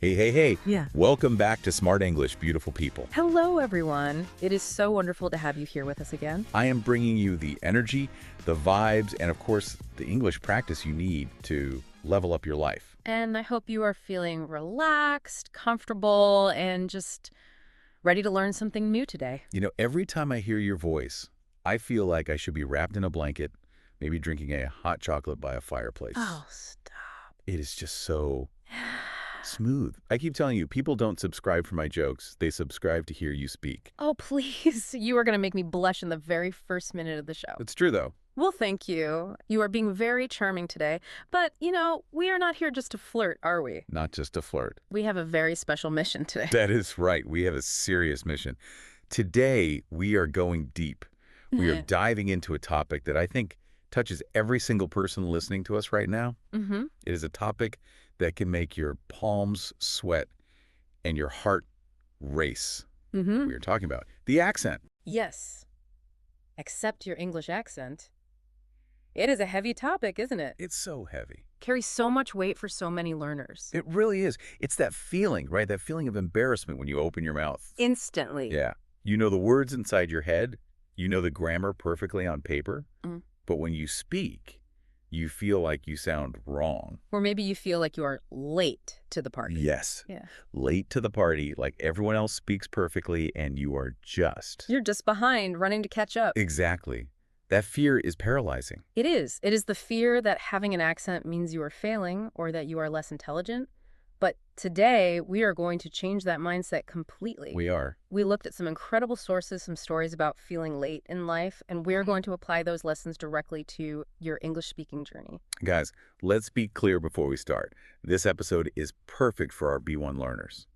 Hey, hey, hey. Yeah. Welcome back to Smart English, beautiful people. Hello, everyone. It is so wonderful to have you here with us again. I am bringing you the energy, the vibes, and of course, the English practice you need to level up your life. And I hope you are feeling relaxed, comfortable, and just ready to learn something new today. You know, every time I hear your voice, I feel like I should be wrapped in a blanket, maybe drinking a hot chocolate by a fireplace. Oh, stop. It is just so smooth. I keep telling you, people don't subscribe for my jokes. They subscribe to hear you speak. Oh, please. You are going to make me blush in the very first minute of the show. It's true, though. Well, thank you. You are being very charming today. But, we are not here just to flirt, are we? Not just to flirt. We have a very special mission today. That is right. We have a serious mission. Today, we are going deep. We are diving into a topic that I think touches every single person listening to us right now. Mm-hmm. It is a topic that can make your palms sweat and your heart race. Mm-hmm. We are talking about the accent. Yes. Accept your English accent. It is a heavy topic, isn't it? It's so heavy. Carries so much weight for so many learners. It really is. It's that feeling, right? That feeling of embarrassment when you open your mouth. Instantly. Yeah. You know the words inside your head. You know the grammar perfectly on paper. Mm. But when you speak, you feel like you sound wrong. Or maybe you feel like you are late to the party. Yes. Yeah. Late to the party, like everyone else speaks perfectly and you are just. You're just behind, running to catch up. Exactly. That fear is paralyzing. It is. It is the fear that having an accent means you are failing or that you are less intelligent. But today, we are going to change that mindset completely. We are. We looked at some incredible sources, some stories about feeling late in life, and we're going to apply those lessons directly to your English-speaking journey. Guys, let's be clear before we start. This episode is perfect for our B1 learners.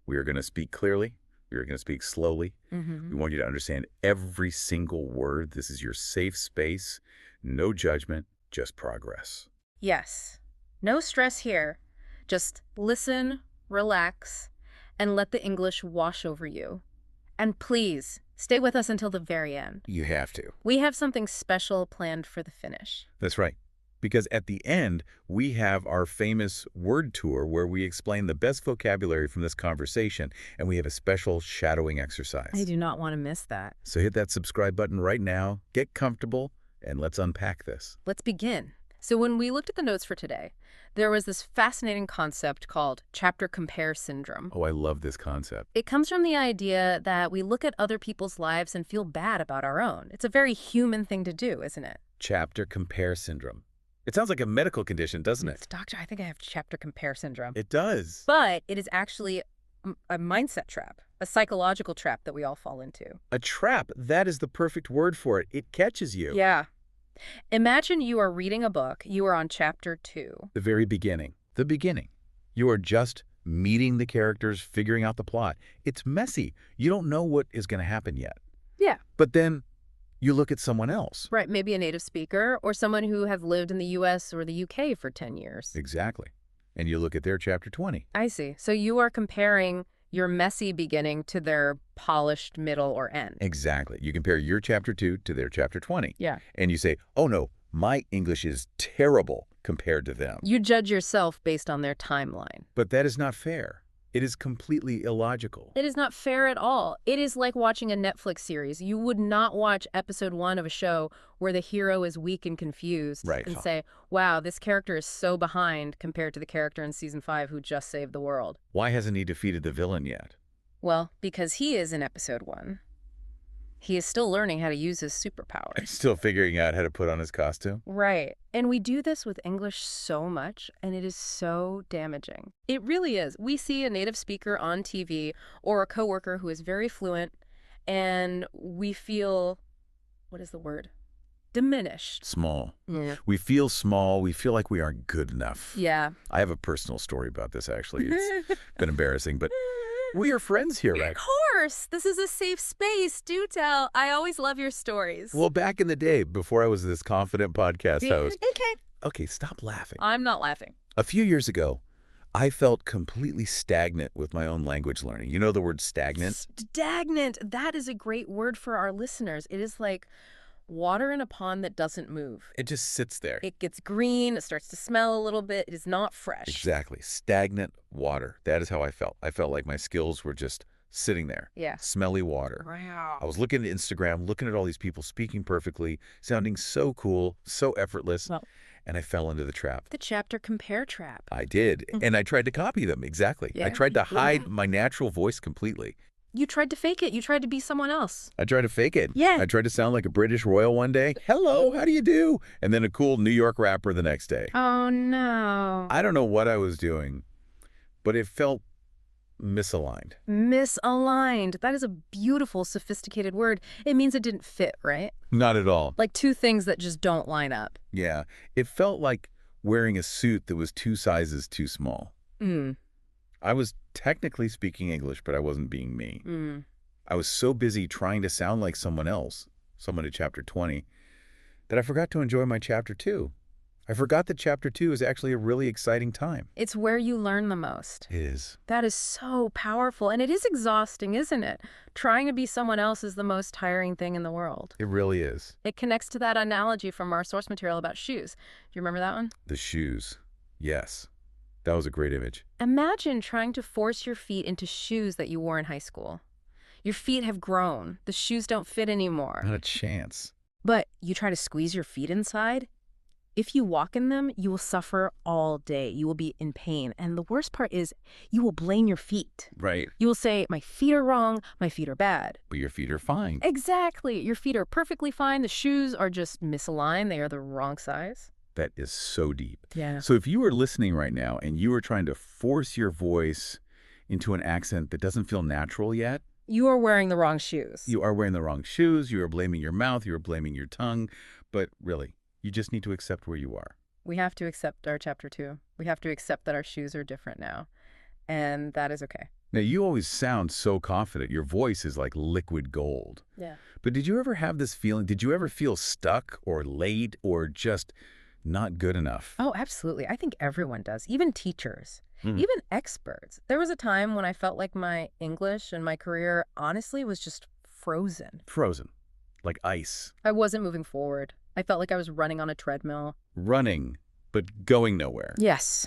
We are going to speak clearly. We are going to speak slowly. Mm-hmm. We want you to understand every single word. This is your safe space. No judgment, just progress. Yes. No stress here. Just listen, relax, and let the English wash over you. And please, stay with us until the very end. You have to. We have something special planned for the finish. That's right. Because at the end, we have our famous word tour where we explain the best vocabulary from this conversation, and we have a special shadowing exercise. I do not want to miss that. So hit that subscribe button right now, get comfortable, and let's unpack this. Let's begin. So when we looked at the notes for today, there was this fascinating concept called chapter compare syndrome. Oh, I love this concept. It comes from the idea that we look at other people's lives and feel bad about our own. It's a very human thing to do, isn't it? Chapter compare syndrome. It sounds like a medical condition, doesn't it? Doctor, I think I have chapter compare syndrome. It does. But it is actually a mindset trap, a psychological trap that we all fall into. A trap. That is the perfect word for it. It catches you. Yeah. Imagine you are reading a book. You are on chapter 2. The very beginning. The beginning. You are just meeting the characters, figuring out the plot. It's messy. You don't know what is going to happen yet. Yeah. But then you look at someone else. Right, maybe a native speaker or someone who has lived in the U.S. or the U.K. for 10 years. Exactly. And you look at their chapter 20. I see. So you are comparing your messy beginning to their polished middle or end. Exactly. You compare your chapter 2 to their chapter 20. Yeah. And you say, oh no, my English is terrible compared to them. You judge yourself based on their timeline. But that is not fair. It is completely illogical. It is not fair at all. It is like watching a Netflix series. You would not watch episode 1 of a show where the hero is weak and confused and say, wow, this character is so behind compared to the character in season 5 who just saved the world. Why hasn't he defeated the villain yet? Well, because he is in episode 1. He is still learning how to use his superpowers. Still figuring out how to put on his costume? Right. And we do this with English so much, and it is so damaging. It really is. We see a native speaker on TV or a coworker who is very fluent, and we feel, what is the word? Diminished. Small. Yeah. We feel small. We feel like we aren't good enough. Yeah. I have a personal story about this, actually. It's been embarrassing, but we are friends here, right? Of course. This is a safe space. Do tell. I always love your stories. Well, back in the day, before I was this confident podcast host. Okay, stop laughing. I'm not laughing. A few years ago, I felt completely stagnant with my own language learning. You know the word stagnant? Stagnant. That is a great word for our listeners. It is like water in a pond that doesn't move. It just sits there. It gets green, it starts to smell a little bit, it is not fresh. Exactly. Stagnant water. That is how I felt. I felt like my skills were just sitting there. Yeah. Smelly water. Wow. I was looking at Instagram, looking at all these people speaking perfectly, sounding so cool, so effortless, Well, and I fell into the trap. the chapter compare trap. I did, and I tried to copy them, exactly. I Yeah. tried to hide my natural voice completely. You tried to fake it. You tried to be someone else. I tried to fake it. Yeah. I tried to sound like a British royal one day. Hello, how do you do? And then a cool New York rapper the next day. Oh, no. I don't know what I was doing, but it felt misaligned. Misaligned. That is a beautiful, sophisticated word. It means it didn't fit, right? Not at all. Like two things that just don't line up. Yeah, it felt like wearing a suit that was 2 sizes too small. Mm. I was technically speaking English, but I wasn't being me. Mm. I was so busy trying to sound like someone else, someone in chapter 20, that I forgot to enjoy my chapter 2. I forgot that chapter 2 is actually a really exciting time. It's where you learn the most. It is. That is so powerful. And it is exhausting, isn't it? Trying to be someone else is the most tiring thing in the world. It really is. It connects to that analogy from our source material about shoes. Do you remember that one? The shoes. Yes. That was a great image. Imagine trying to force your feet into shoes that you wore in high school. Your feet have grown. The shoes don't fit anymore. Not a chance. But you try to squeeze your feet inside. If you walk in them, you will suffer all day. You will be in pain. And the worst part is you will blame your feet. Right. You will say, my feet are wrong, my feet are bad. But your feet are fine. Exactly. Your feet are perfectly fine. The shoes are just misaligned. They are the wrong size. That is so deep. Yeah. So if you were listening right now and you were trying to force your voice into an accent that doesn't feel natural yet, You are wearing the wrong shoes. you are wearing the wrong shoes, you are blaming your mouth, you are blaming your tongue, but really, you just need to accept where you are. We have to accept our chapter 2. We have to accept that our shoes are different now. And that is okay. Now, you always sound so confident. Your voice is like liquid gold. Yeah. But did you ever have this feeling? Did you ever feel stuck or late or just not good enough? Oh, absolutely. I think everyone does, even teachers, Hmm. even experts. There was a time when I felt like my English and my career, honestly, was just frozen. Frozen, like ice, I wasn't moving forward. I felt like I was running on a treadmill. running, but going nowhere. Yes.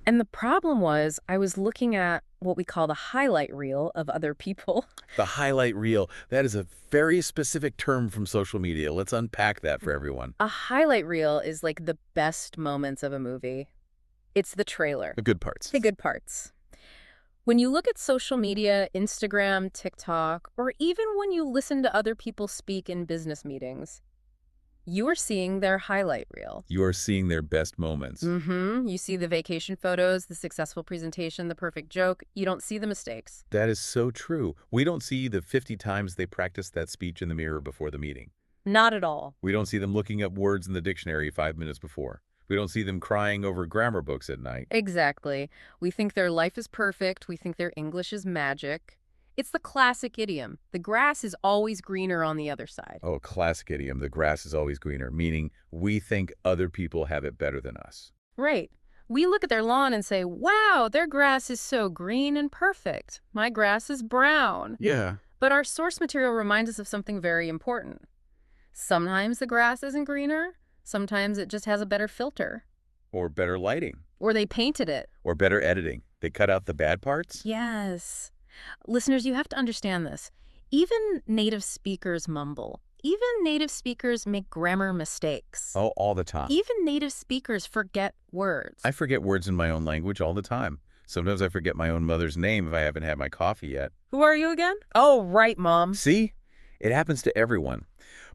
And the problem was I was looking at what we call the highlight reel of other people. The highlight reel, that is a very specific term from social media. Let's unpack that for everyone. A highlight reel is like the best moments of a movie. It's the trailer, The good parts. the good parts. When you look at social media, Instagram, TikTok, or even when you listen to other people speak in business meetings, you are seeing their highlight reel. You are seeing their best moments. You see the vacation photos, the successful presentation, the perfect joke. You don't see the mistakes. That is so true. We don't see the 50 times they practiced that speech in the mirror before the meeting. Not at all. We don't see them looking up words in the dictionary 5 minutes before. We don't see them crying over grammar books at night. Exactly. We think their life is perfect. We think their English is magic. It's the classic idiom. The grass is always greener on the other side. Oh, classic idiom, the grass is always greener, meaning we think other people have it better than us. Right. We look at their lawn and say, wow, their grass is so green and perfect. My grass is brown. Yeah. But our source material reminds us of something very important. Sometimes the grass isn't greener. Sometimes it just has a better filter. Or better lighting. Or they painted it. Or better editing. They cut out the bad parts? Yes. Listeners, you have to understand this. Even native speakers mumble. Even native speakers make grammar mistakes. Oh, all the time. Even native speakers forget words. I forget words in my own language all the time. Sometimes I forget my own mother's name if I haven't had my coffee yet. Who are you again? Oh, right, Mom. See? It happens to everyone.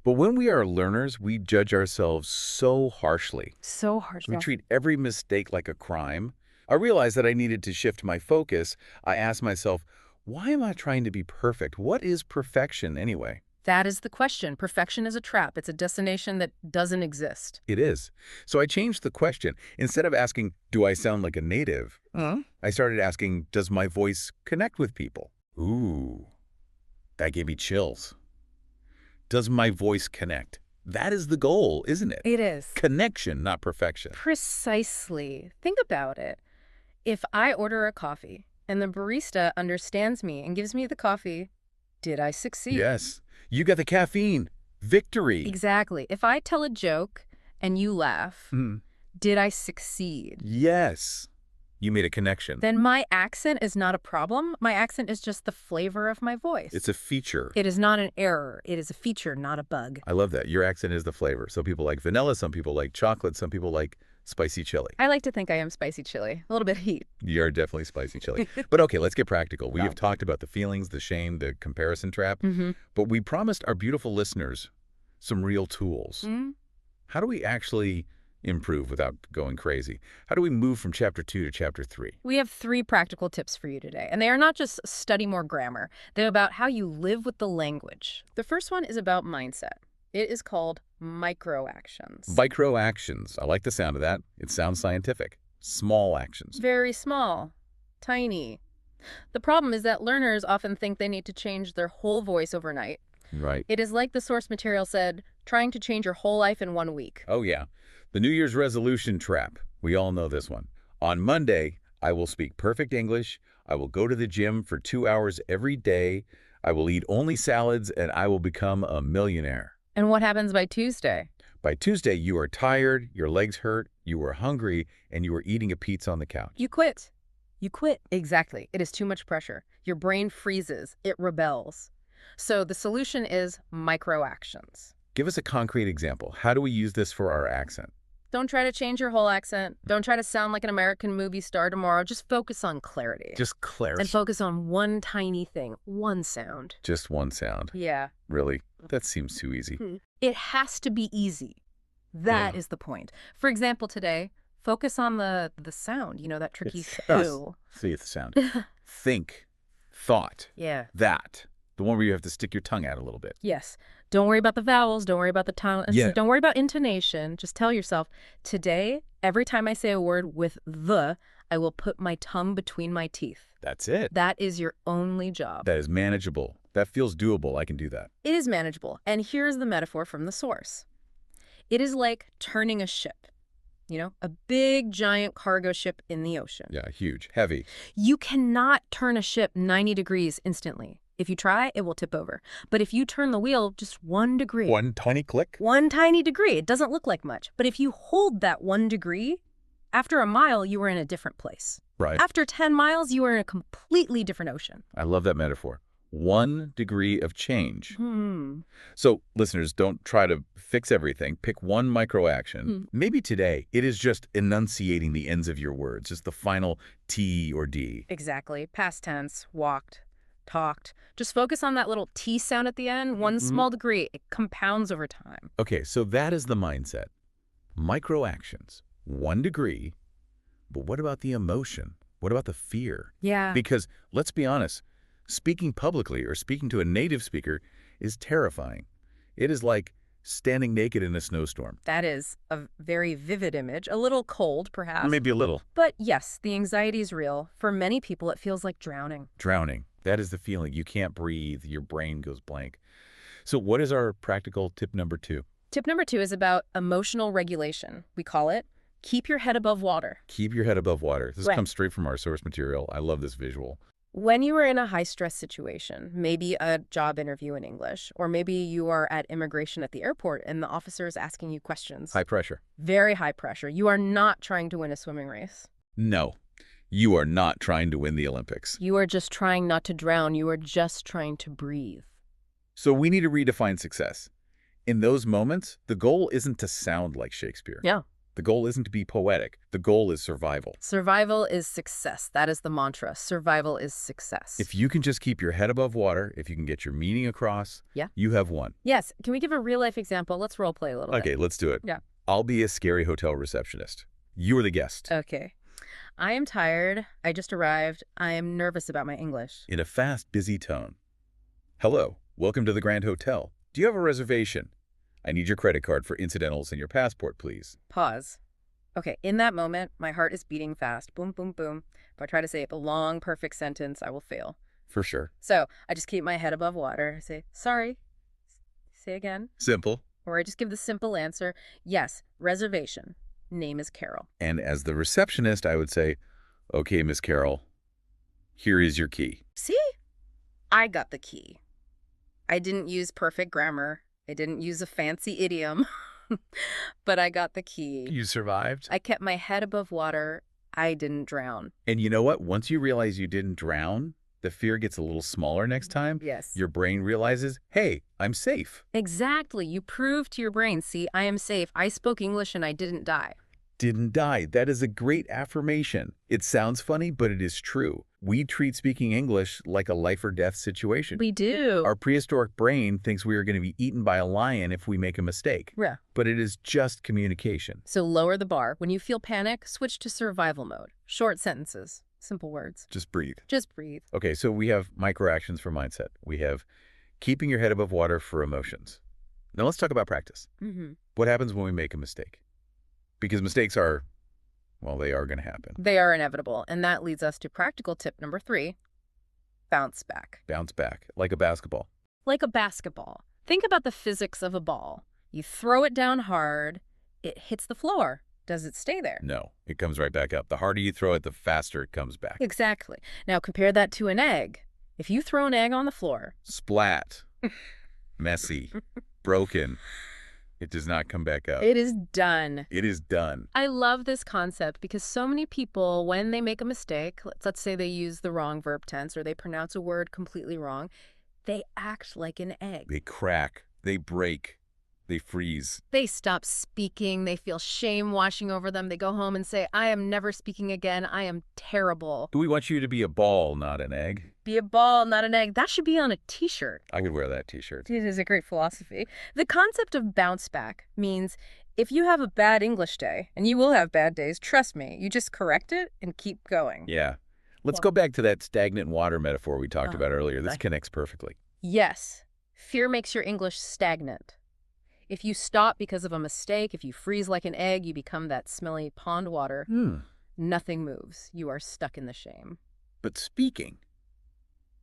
But when we are learners, we judge ourselves so harshly. So hard. We treat every mistake like a crime. I realized that I needed to shift my focus. I asked myself, why am I trying to be perfect? What is perfection anyway? That is the question. Perfection is a trap. It's a destination that doesn't exist. It is. So I changed the question. Instead of asking, do I sound like a native? I started asking, does my voice connect with people? Ooh, that gave me chills. Does my voice connect? That is the goal, isn't it? It is. Connection, not perfection. Precisely. Think about it. If I order a coffee and the barista understands me and gives me the coffee, did I succeed? Yes. You got the caffeine. Victory. Exactly. If I tell a joke and you laugh, did I succeed? Yes. You made a connection. Then my accent is not a problem. My accent is just the flavor of my voice. It's a feature. It is not an error. It is a feature, not a bug. I love that. Your accent is the flavor. Some people like vanilla, some people like chocolate, some people like spicy chili. I like to think I am spicy chili. A little bit of heat. You're definitely spicy chili. But okay, let's get practical. We have talked about the feelings, the shame, the comparison trap, but we promised our beautiful listeners some real tools. How do we actually improve without going crazy? How do we move from chapter 2 to chapter 3? We have 3 practical tips for you today, and they are not just study more grammar. They're about how you live with the language. The first one is about mindset. It is called microactions. Microactions. I like the sound of that. It sounds scientific. Small actions. Very small. Tiny. The problem is that learners often think they need to change their whole voice overnight. Right. It is like the source material said, trying to change your whole life in 1 week. Oh, yeah. The New Year's resolution trap. We all know this one. On Monday, I will speak perfect English. I will go to the gym for 2 hours every day. I will eat only salads, and I will become a millionaire. And what happens by Tuesday? By Tuesday, you are tired, your legs hurt, you are hungry, and you are eating a pizza on the couch. You quit. You quit. Exactly. It is too much pressure. Your brain freezes. It rebels. So the solution is microactions. Give us a concrete example. How do we use this for our accent? Don't try to change your whole accent. Don't try to sound like an American movie star tomorrow. Just focus on clarity. Just clarity. And focus on one tiny thing, one sound. Just one sound. Yeah. Really? That seems too easy. It has to be easy. That is the point. For example, today, focus on the sound, you know, that tricky "th." See the sound. Think. Thought. Yeah. That. The one where you have to stick your tongue out a little bit. Yes. Don't worry about the vowels. Don't worry about the tongue. Yeah. Don't worry about intonation. Just tell yourself, today, every time I say a word with the, I will put my tongue between my teeth. That's it. That is your only job. That is manageable. That feels doable. I can do that. It is manageable. And here's the metaphor from the source. It is like turning a ship. You know, a big, giant cargo ship in the ocean. Yeah, huge. Heavy. You cannot turn a ship 90 degrees instantly. If you try, it will tip over. But if you turn the wheel just 1 degree. One tiny click? 1 tiny degree. It doesn't look like much. But if you hold that 1 degree, after a mile, you are in a different place. Right. After 10 miles, you are in a completely different ocean. I love that metaphor. 1 degree of change. So, listeners, don't try to fix everything. Pick one microaction. Maybe today it is just enunciating the ends of your words, just the final T or D. Exactly. Past tense, walked, talked. Just focus on that little T sound at the end. 1 small degree. It compounds over time. Okay, so that is the mindset. Microactions. 1 degree. But what about the emotion? What about the fear? Yeah. Because, let's be honest, speaking publicly or speaking to a native speaker is terrifying. It is like standing naked in a snowstorm. That is a very vivid image. A little cold, perhaps. Maybe a little. But yes, the anxiety is real. For many people, it feels like drowning. Drowning. That is the feeling. You can't breathe. Your brain goes blank. So what is our practical tip number 2? Tip number 2 is about emotional regulation. We call it keep your head above water. Keep your head above water. This Right. comes straight from our source material. I love this visual. When you are in a high-stress situation, maybe a job interview in English, or maybe you are at immigration at the airport and the officer is asking you questions. High pressure. Very high pressure. You are not trying to win a swimming race. No, you are not trying to win the Olympics. You are just trying not to drown. You are just trying to breathe. So we need to redefine success. In those moments, the goal isn't to sound like Shakespeare. Yeah. The goal isn't to be poetic. The goal is survival. Survival is success. That is the mantra. Survival is success. If you can just keep your head above water, if you can get your meaning across, Yeah. you have won. Yes. Can we give a real-life example? Let's role play a little bit. Okay, let's do it. Yeah. I'll be a scary hotel receptionist. You are the guest. Okay. I am tired. I just arrived. I am nervous about my English. In a fast, busy tone. Hello, welcome to the Grand Hotel. Do you have a reservation? I need your credit card for incidentals and your passport, please. Pause. Okay, in that moment, my heart is beating fast. Boom, boom, boom. If I try to say a long, perfect sentence, I will fail. For sure. So I just keep my head above water. I say, sorry. Say again. Simple. Or I just give the simple answer, yes, reservation. Name is Carol. And as the receptionist, I would say, okay, Miss Carol, here is your key. See? I got the key. I didn't use perfect grammar. I didn't use a fancy idiom, but I got the key. You survived? I kept my head above water. I didn't drown. And you know what? Once you realize you didn't drown, the fear gets a little smaller next time. Yes. Your brain realizes, hey, I'm safe. Exactly. You prove to your brain, see, I am safe. I spoke English and I didn't die. Didn't die. That is a great affirmation. It sounds funny, but it is true. We treat speaking English like a life or death situation. We do. Our prehistoric brain thinks we are going to be eaten by a lion if we make a mistake. Yeah. But it is just communication. So lower the bar. When you feel panic, switch to survival mode. Short sentences. Simple words. Just breathe. Just breathe. Okay, so we have micro actions for mindset. We have keeping your head above water for emotions. Now let's talk about practice. What happens when we make a mistake? Because mistakes are, well, they are going to happen. They are inevitable. And that leads us to practical tip number 3, bounce back. Bounce back, like a basketball. Like a basketball. Think about the physics of a ball. You throw it down hard, it hits the floor. Does it stay there? No, it comes right back up. The harder you throw it, the faster it comes back. Exactly. Now compare that to an egg. If you throw an egg on the floor. Splat. Messy. Broken. It does not come back up. It is done. It is done. I love this concept because so many people, when they make a mistake, let's say they use the wrong verb tense or they pronounce a word completely wrong, they act like an egg. They crack. They break. They freeze. They stop speaking. They feel shame washing over them. They go home and say, I am never speaking again. I am terrible. We want you to be a ball, not an egg. Be a ball, not an egg. That should be on a t-shirt. I could wear that t-shirt. It is a great philosophy. The concept of bounce back means if you have a bad English day, and you will have bad days, trust me, you just correct it and keep going. Yeah. Let's go back to that stagnant water metaphor we talked about earlier. This connects perfectly. Yes. Fear makes your English stagnant. If you stop because of a mistake, if you freeze like an egg, you become that smelly pond water. Nothing moves. You are stuck in the shame. But speaking,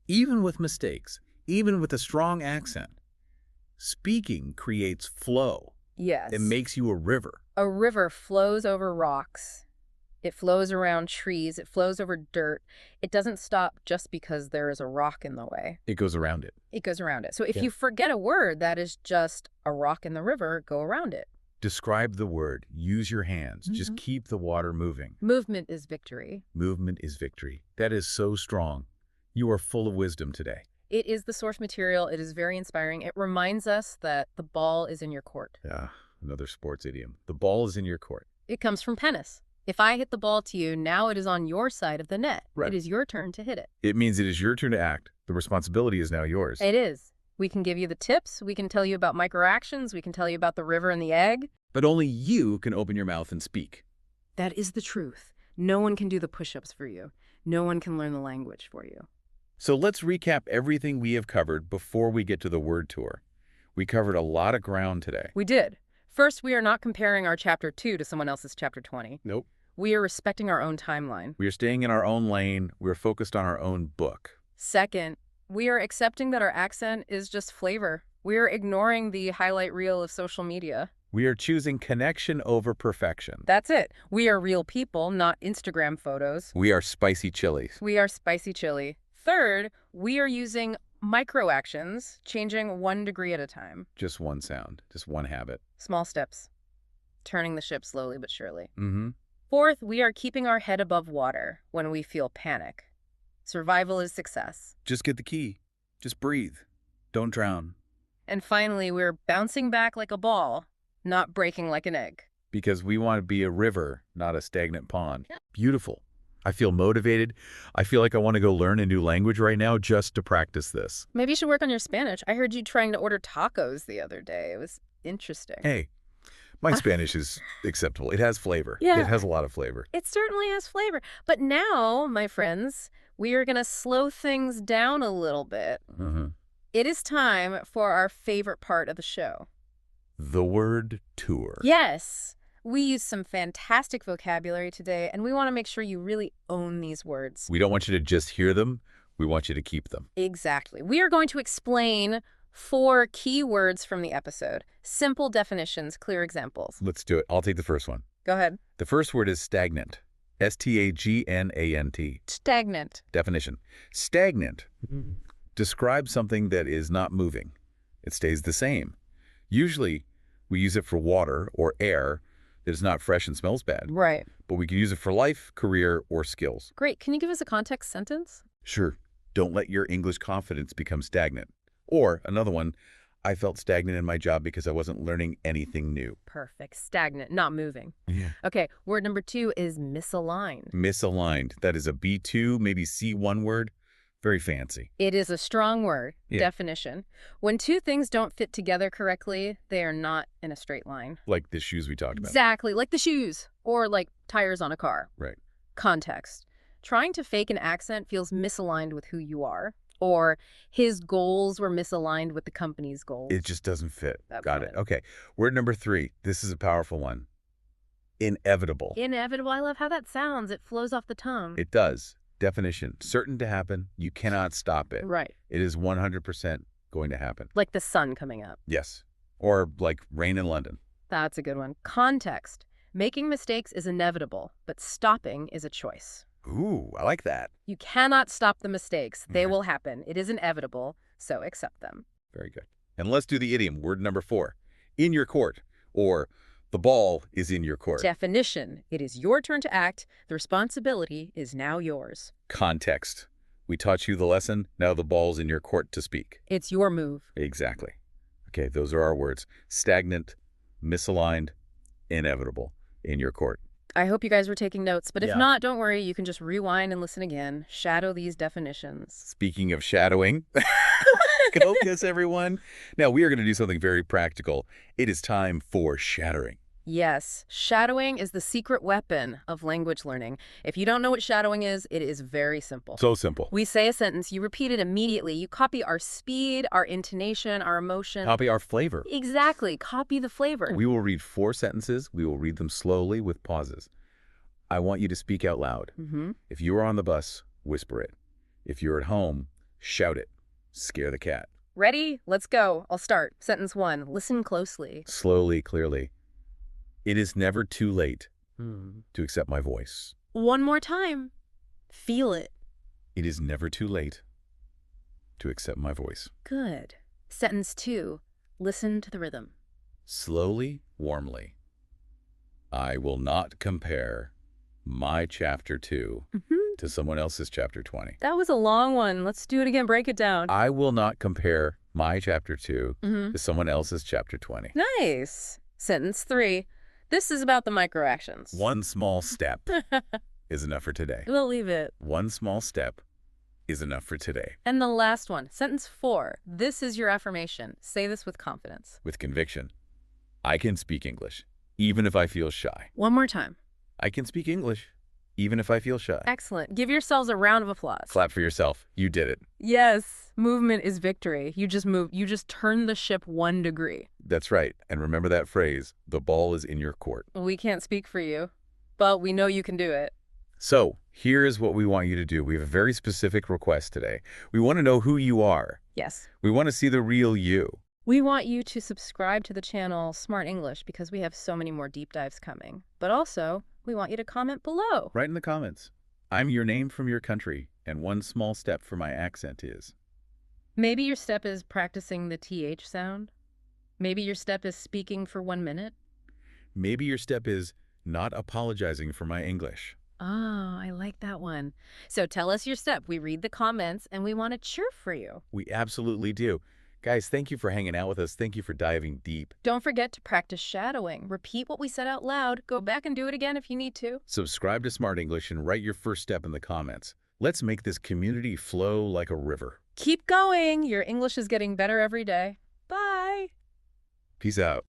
even with mistakes, even with a strong accent, speaking creates flow. Yes. It makes you a river. A river flows over rocks. It flows around trees. It flows over dirt. It doesn't stop just because there is a rock in the way. It goes around it. It goes around it. So if you forget a word that is just a rock in the river, go around it. Describe the word. Use your hands. Just keep the water moving. Movement is victory. Movement is victory. That is so strong. You are full of wisdom today. It is the source material. It is very inspiring. It reminds us that the ball is in your court. Yeah, another sports idiom. The ball is in your court. It comes from tennis. If I hit the ball to you, now it is on your side of the net. Right. It is your turn to hit it. It means it is your turn to act. The responsibility is now yours. It is. We can give you the tips. We can tell you about microactions. We can tell you about the river and the egg. But only you can open your mouth and speak. That is the truth. No one can do the push-ups for you. No one can learn the language for you. So let's recap everything we have covered before we get to the word tour. We covered a lot of ground today. We did. First, we are not comparing our chapter 2 to someone else's chapter 20. Nope. We are respecting our own timeline. We are staying in our own lane. We're focused on our own book. Second, we are accepting that our accent is just flavor. We are ignoring the highlight reel of social media. We are choosing connection over perfection. That's it. We are real people, not Instagram photos. We are spicy chilies. We are spicy chili. Third, we are using microactions, changing 1 degree at a time. Just one sound, just one habit. Small steps. Turning the ship slowly but surely. Mm-hmm. Fourth, we are keeping our head above water when we feel panic. Survival is success. Just get the key. Just breathe. Don't drown. And finally, we're bouncing back like a ball, not breaking like an egg. Because we want to be a river, not a stagnant pond. Beautiful. I feel motivated. I feel like I want to go learn a new language right now just to practice this. Maybe you should work on your Spanish. I heard you trying to order tacos the other day. It was interesting. Hey, my Spanish is acceptable. It has flavor. Yeah. It has a lot of flavor. It certainly has flavor. But now, my friends, we are going to slow things down a little bit. It is time for our favorite part of the show. The word tour. Yes. We use some fantastic vocabulary today, and we want to make sure you really own these words. We don't want you to just hear them. We want you to keep them. Exactly. We are going to explain 4 key words from the episode. Simple definitions, clear examples. Let's do it. I'll take the first one. Go ahead. The first word is stagnant. S-T-A-G-N-A-N-T. Stagnant. Definition. Stagnant describes something that is not moving. It stays the same. Usually, we use it for water or air that is not fresh and smells bad. Right. But we can use it for life, career, or skills. Great. Can you give us a context sentence? Sure, don't let your English confidence become stagnant. Or another one, I felt stagnant in my job because I wasn't learning anything new. Perfect. Stagnant, not moving. Yeah. Okay, word number 2 is misaligned. Misaligned. That is a B2, maybe C1 word. Very fancy. It is a strong word. Yeah. Definition. When two things don't fit together correctly, they are not in a straight line. Like the shoes we talked about. Exactly, like the shoes, or like tires on a car. Right. Context. Trying to fake an accent feels misaligned with who you are, or his goals were misaligned with the company's goals. It just doesn't fit. That's Got it. it. Okay. Word number 3. This is a powerful one. Inevitable. Inevitable. I love how that sounds. It flows off the tongue. It does. Definition. Certain to happen. You cannot stop it. Right. It is 100% going to happen. Like the sun coming up. Yes. Or like rain in London. That's a good one. Context. Making mistakes is inevitable, but stopping is a choice. Ooh, I like that. You cannot stop the mistakes. They Right. will happen. It is inevitable, so accept them. Very good. And let's do the idiom. Word number 4. In your court. Or the ball is in your court. Definition. It is your turn to act. The responsibility is now yours. Context. We taught you the lesson. Now the ball's in your court to speak. It's your move. Exactly. Okay, those are our words. Stagnant, misaligned, inevitable. In your court. I hope you guys were taking notes, but if Yeah. not, don't worry. You can just rewind and listen again. Shadow these definitions. Speaking of shadowing, go kiss everyone. Now we are going to do something very practical. It is time for shadowing. Yes, shadowing is the secret weapon of language learning. If you don't know what shadowing is, it is very simple. So simple. We say a sentence, you repeat it immediately. You copy our speed, our intonation, our emotion. Copy our flavor. Exactly. Copy the flavor. We will read 4 sentences. We will read them slowly with pauses. I want you to speak out loud. If you are on the bus, whisper it. If you're at home, shout it. Scare the cat. Ready? Let's go. I'll start. Sentence 1. Listen closely. Slowly, clearly. It is never too late to accept my voice. One more time. Feel it. It is never too late to accept my voice. Good. Sentence 2. Listen to the rhythm. Slowly, warmly. I will not compare my chapter 2 to someone else's chapter 20. That was a long one. Let's do it again. Break it down. I will not compare my chapter 2 to someone else's chapter 20. Nice. Sentence 3. This is about the microactions. One small step is enough for today. We'll leave it. One small step is enough for today. And the last one. Sentence 4. This is your affirmation. Say this with confidence. With conviction. I can speak English, even if I feel shy. One more time. I can speak English, even if I feel shy. Excellent. Give yourselves a round of applause. Clap for yourself. You did it. Yes. Movement is victory. You just move. You just turn the ship 1 degree. That's right. And remember that phrase, the ball is in your court. We can't speak for you, but we know you can do it. So here is what we want you to do. We have a very specific request today. We want to know who you are. Yes. We want to see the real you. We want you to subscribe to the channel Smart English because we have so many more deep dives coming. But also, we want you to comment below. Write in the comments. I'm your name from your country, and one small step for my accent is. Maybe your step is practicing the TH sound. Maybe your step is speaking for 1 minute. Maybe your step is not apologizing for my English. Oh, I like that one. So tell us your step. We read the comments and we want to cheer for you. We absolutely do. Guys, thank you for hanging out with us. Thank you for diving deep. Don't forget to practice shadowing. Repeat what we said out loud. Go back and do it again if you need to. Subscribe to Smart English and write your first step in the comments. Let's make this community flow like a river. Keep going. Your English is getting better every day. Bye. Peace out.